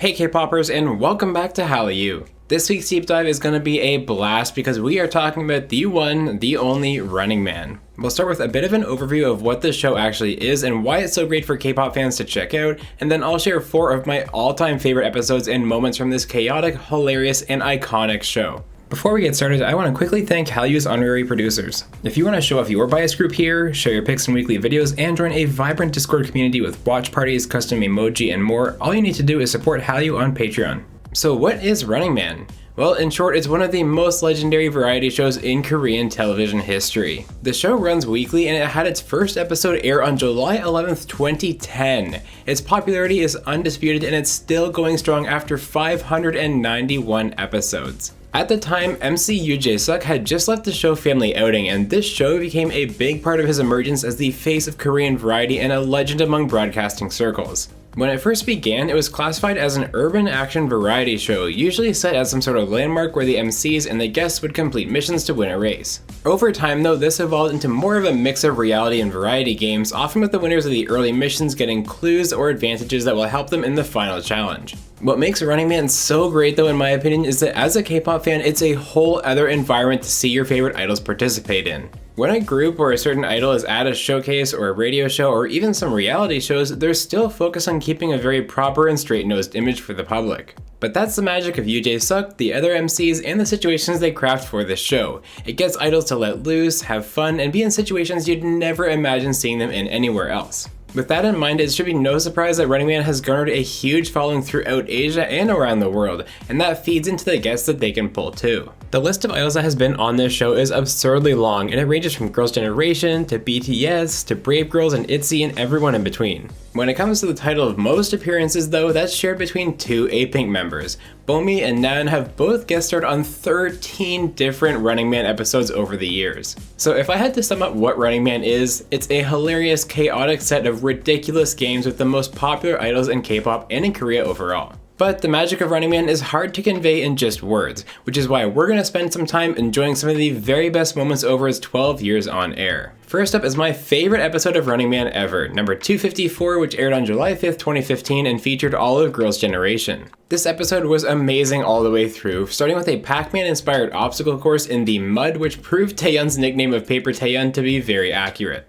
Hey K-Poppers, and welcome back to Hallyu. This week's deep dive is going to be a blast because we are talking about the one, the only Running Man. We'll start with a bit of an overview of what this show actually is and why it's so great for K-pop fans to check out, and then I'll share 4 of my all-time favorite episodes and moments from this chaotic, hilarious, and iconic show. Before we get started, I want to quickly thank Hallyu's honorary producers. If you want to show off your bias group here, share your pics in weekly videos, and join a vibrant Discord community with watch parties, custom emoji, and more, all you need to do is support Hallyu on Patreon. So what is Running Man? Well, in short, it's one of the most legendary variety shows in Korean television history. The show runs weekly and it had its first episode air on July 11th, 2010. Its popularity is undisputed and it's still going strong after 591 episodes. At the time, MC Yoo Jae-suk had just left the show Family Outing, and this show became a big part of his emergence as the face of Korean variety and a legend among broadcasting circles. When it first began, it was classified as an urban action variety show, usually set as some sort of landmark where the MCs and the guests would complete missions to win a race. Over time though, this evolved into more of a mix of reality and variety games, often with the winners of the early missions getting clues or advantages that will help them in the final challenge. What makes Running Man so great though, in my opinion, is that as a K-pop fan, it's a whole other environment to see your favorite idols participate in. When a group or a certain idol is at a showcase or a radio show or even some reality shows, they're still focused on keeping a very proper and straight-nosed image for the public. But that's the magic of Yoo Jae-suk, the other MCs, and the situations they craft for this show. It gets idols to let loose, have fun, and be in situations you'd never imagine seeing them in anywhere else. With that in mind, it should be no surprise that Running Man has garnered a huge following throughout Asia and around the world, and that feeds into the guests that they can pull too. The list of idols that has been on this show is absurdly long, and it ranges from Girls' Generation to BTS to Brave Girls and ITZY and everyone in between. When it comes to the title of most appearances though, that's shared between 2 A-Pink members. Bomi and Nan have both guest starred on 13 different Running Man episodes over the years. So if I had to sum up what Running Man is, it's a hilarious, chaotic set of ridiculous games with the most popular idols in K-pop and in Korea overall. But the magic of Running Man is hard to convey in just words, which is why we're going to spend some time enjoying some of the very best moments over its 12 years on air. First up is my favorite episode of Running Man ever, number 254, which aired on July 5th, 2015 and featured all of Girls' Generation. This episode was amazing all the way through, starting with a Pac-Man inspired obstacle course in the mud, which proved Taeyeon's nickname of Paper Taeyeon to be very accurate.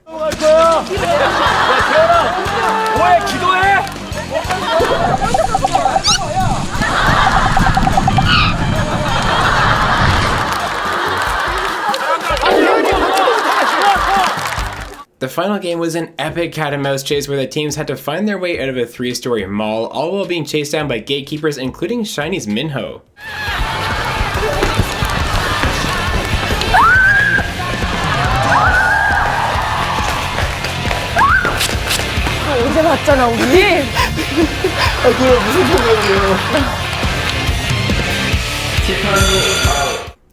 The final game was an epic cat and mouse chase where the teams had to find their way out of a 3-story mall, all while being chased down by gatekeepers including SHINee's Minho. 어제 봤잖아 우리. 그럼 무슨 소리예요?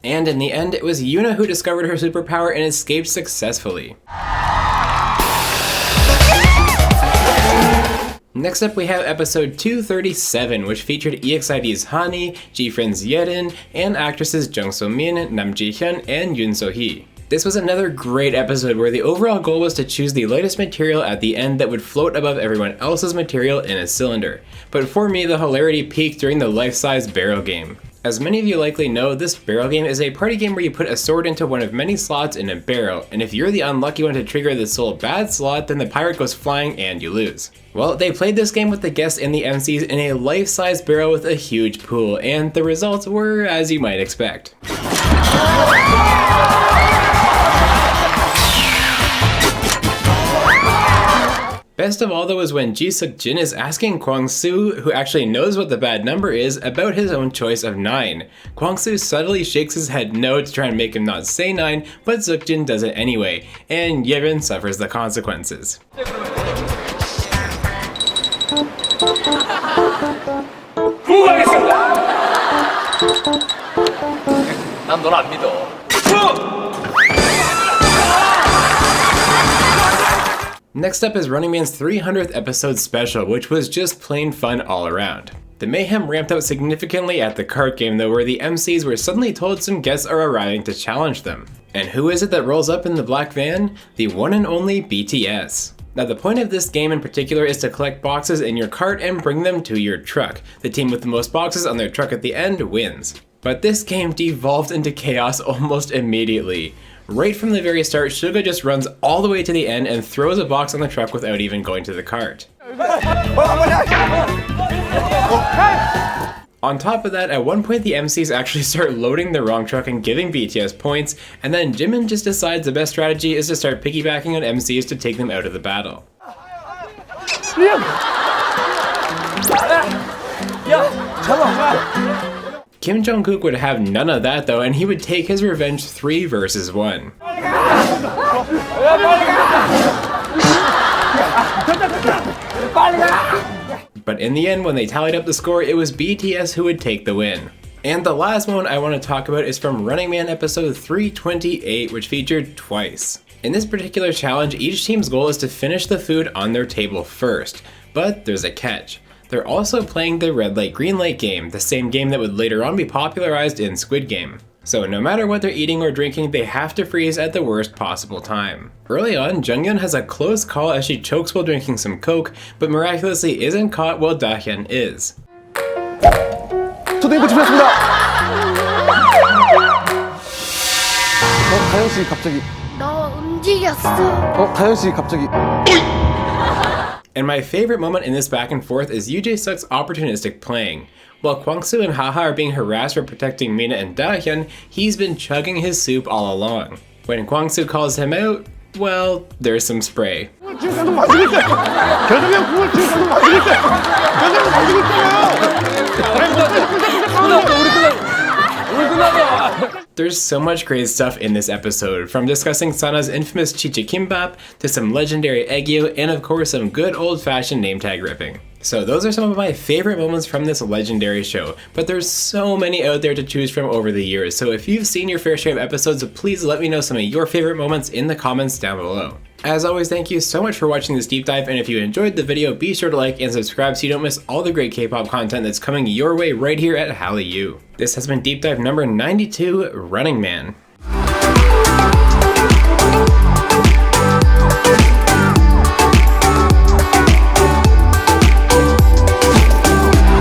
And in the end, it was Yoona who discovered her superpower and escaped successfully. Next up we have episode 237, which featured EXID's Hani, G-Friend's Yerin, and actresses Jung So-min, Nam Ji-hyun, and Yoon So-hee. This was another great episode where the overall goal was to choose the lightest material at the end that would float above everyone else's material in a cylinder. But for me, the hilarity peaked during the life-size barrel game. As many of you likely know, this barrel game is a party game where you put a sword into one of many slots in a barrel, and if you're the unlucky one to trigger the sole bad slot, then the pirate goes flying and you lose. Well, they played this game with the guests and the MCs in a life-size barrel with a huge pool, and the results were as you might expect. Best of all though is when Ji Suk-jin is asking Kwang-soo, who actually knows what the bad number is, about his own choice of 9. Kwang-soo subtly shakes his head no to try and make him not say 9, but Suk-jin does it anyway, and Yerin suffers the consequences. 난 널 안 믿어. Next up is Running Man's 300th episode special, which was just plain fun all around. The mayhem ramped up significantly at the cart game though, where the MCs were suddenly told some guests are arriving to challenge them. And who is it that rolls up in the black van? The one and only BTS. Now the point of this game in particular is to collect boxes in your cart and bring them to your truck. The team with the most boxes on their truck at the end wins. But this game devolved into chaos almost immediately. Right from the very start, Suga just runs all the way to the end and throws a box on the truck without even going to the cart. On top of that, at one point the MCs actually start loading the wrong truck and giving BTS points, and then Jimin just decides the best strategy is to start piggybacking on MCs to take them out of the battle. Kim Jong-kook would have none of that though, and he would take his revenge 3 versus 1. But in the end, when they tallied up the score, it was BTS who would take the win. And the last one I want to talk about is from Running Man episode 328, which featured Twice. In this particular challenge, each team's goal is to finish the food on their table first, but there's a catch. They're also playing the red light green light game, the same game that would later on be popularized in Squid Game. So no matter what they're eating or drinking, they have to freeze at the worst possible time. Early on, Junghyun has a close call as she chokes while drinking some coke, but miraculously isn't caught while Dahyun is. 저도 이거 준비했습니다. 다현 씨 갑자기. 너 움직였어. 다현 씨 갑자기. And my favorite moment in this back and forth is Yoo-jae-suk's opportunistic playing. While Kwang-soo and Haha are being harassed for protecting Mina and Dahyun, he's been chugging his soup all along. When Kwang-soo calls him out, well, there's some spray. There's so much great stuff in this episode, from discussing Sana's infamous chicha kimbap, to some legendary aegyo, and of course some good old-fashioned name tag ripping. So those are some of my favorite moments from this legendary show, but there's so many out there to choose from over the years, so if you've seen your fair share of episodes, please let me know some of your favorite moments in the comments down below. As always, thank you so much for watching this deep dive, and if you enjoyed the video, be sure to like and subscribe so you don't miss all the great K-pop content that's coming your way right here at Hallyu. This has been Deep Dive number 92, Running Man.